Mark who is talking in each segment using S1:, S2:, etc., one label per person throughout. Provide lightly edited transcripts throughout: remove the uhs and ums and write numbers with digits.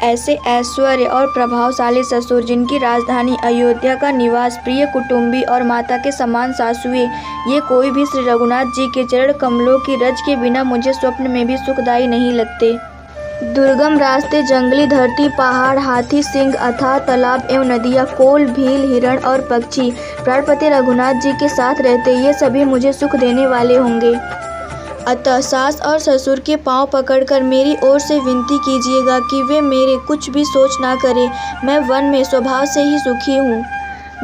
S1: ऐसे ऐश्वर्य और प्रभावशाली ससुर, जिनकी राजधानी अयोध्या का निवास, प्रिय कुटुंबी और माता के समान सासुएं, ये कोई भी श्री रघुनाथ जी के चरण कमलों की रज के बिना मुझे स्वप्न में भी सुखदायी नहीं लगते। दुर्गम रास्ते, जंगली धरती, पहाड़, हाथी, सिंह, अथाह तालाब एवं नदियाँ, कोल, भील, हिरण और पक्षी प्राणपति रघुनाथ जी के साथ रहते, ये सभी मुझे सुख देने वाले होंगे। अतः सास और ससुर के पांव पकड़कर मेरी ओर से विनती कीजिएगा कि वे मेरे कुछ भी सोच ना करें। मैं वन में स्वभाव से ही सुखी हूँ।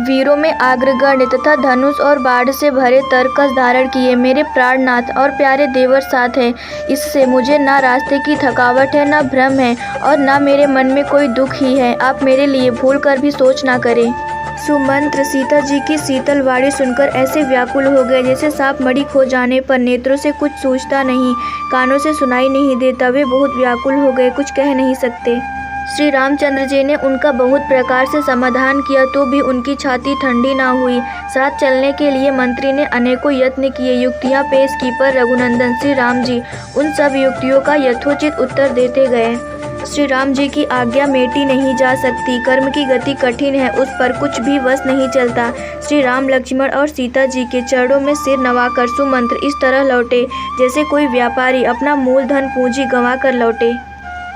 S1: वीरों में अग्रगण्य तथा धनुष और बाढ़ से भरे तरकस धारण किए मेरे प्राणनाथ और प्यारे देवर साथ हैं। इससे मुझे ना रास्ते की थकावट है, ना भ्रम है और ना मेरे मन में कोई दुख ही है। आप मेरे लिए भूल कर भी सोच ना करें। सुमंत्र सीता जी की शीतल वाणी सुनकर ऐसे व्याकुल हो गए जैसे सांप मणि खो जाने पर नेत्रों से कुछ सूझता नहीं, कानों से सुनाई नहीं देता। वे बहुत व्याकुल हो गए, कुछ कह नहीं सकते। श्री रामचंद्र जी ने उनका बहुत प्रकार से समाधान किया तो भी उनकी छाती ठंडी ना हुई। साथ चलने के लिए मंत्री ने अनेकों यत्न किए, युक्तियां पेश की, पर रघुनंदन श्री राम जी उन सब युक्तियों का यथोचित उत्तर देते गए। श्री राम जी की आज्ञा मेटी नहीं जा सकती, कर्म की गति कठिन है, उस पर कुछ भी वश नहीं चलता। श्री राम, लक्ष्मण और सीता जी के चरणों में सिर नवाकर सुमंत्र इस तरह लौटे जैसे कोई व्यापारी अपना मूलधन पूंजी गंवा कर लौटे।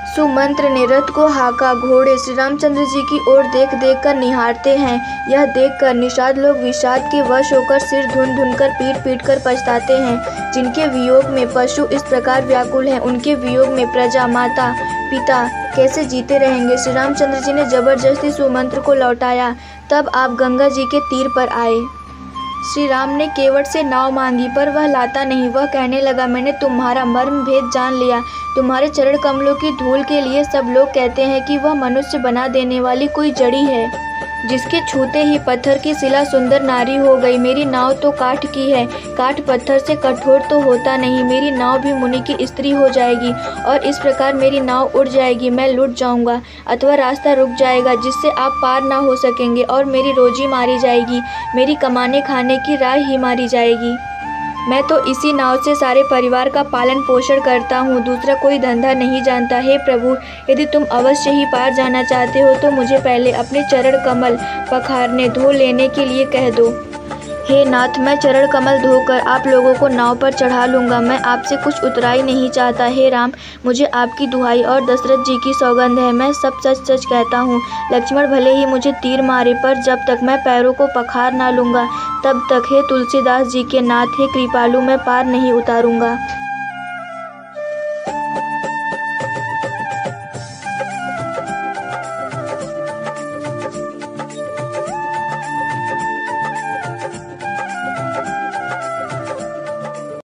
S1: सुमंत्र ने रथ को हाका, घोड़े श्री रामचंद्र जी की ओर देख देख कर निहारते हैं। यह देखकर निषाद लोग विषाद के वश होकर सिर धुन धुन कर पीट पीट कर पछताते हैं। जिनके वियोग में पशु इस प्रकार व्याकुल हैं, उनके वियोग में प्रजा, माता पिता कैसे जीते रहेंगे। श्री रामचंद्र जी ने जबरदस्ती सुमंत्र को लौटाया। तब आप गंगा जी के तीर पर आए। श्री राम ने केवट से नाव मांगी, पर वह लाता नहीं। वह कहने लगा, मैंने तुम्हारा मर्म भेद जान लिया। तुम्हारे चरण कमलों की धूल के लिए सब लोग कहते हैं कि वह मनुष्य बना देने वाली कोई जड़ी है, जिसके छूते ही पत्थर की शिला सुंदर नारी हो गई। मेरी नाव तो काठ की है, काठ पत्थर से कठोर तो होता नहीं। मेरी नाव भी मुनि की स्त्री हो जाएगी और इस प्रकार मेरी नाव उड़ जाएगी। मैं लुट जाऊंगा अथवा रास्ता रुक जाएगा जिससे आप पार ना हो सकेंगे और मेरी रोजी मारी जाएगी, मेरी कमाने खाने की राह ही मारी जाएगी। मैं तो इसी नाव से सारे परिवार का पालन पोषण करता हूँ, दूसरा कोई धंधा नहीं जानता। हे प्रभु, यदि तुम अवश्य ही पार जाना चाहते हो तो मुझे पहले अपने चरण कमल पखारने धो लेने के लिए कह दो। हे नाथ, मैं चरण कमल धोकर आप लोगों को नाव पर चढ़ा लूँगा। मैं आपसे कुछ उतराई नहीं चाहता। हे राम, मुझे आपकी दुहाई और दशरथ जी की सौगंध है, मैं सब सच सच कहता हूँ। लक्ष्मण भले ही मुझे तीर मारे, पर जब तक मैं पैरों को पखार ना लूँगा तब तक हे तुलसीदास जी के नाथ, हे कृपालु, मैं पार नहीं उतारूँगा।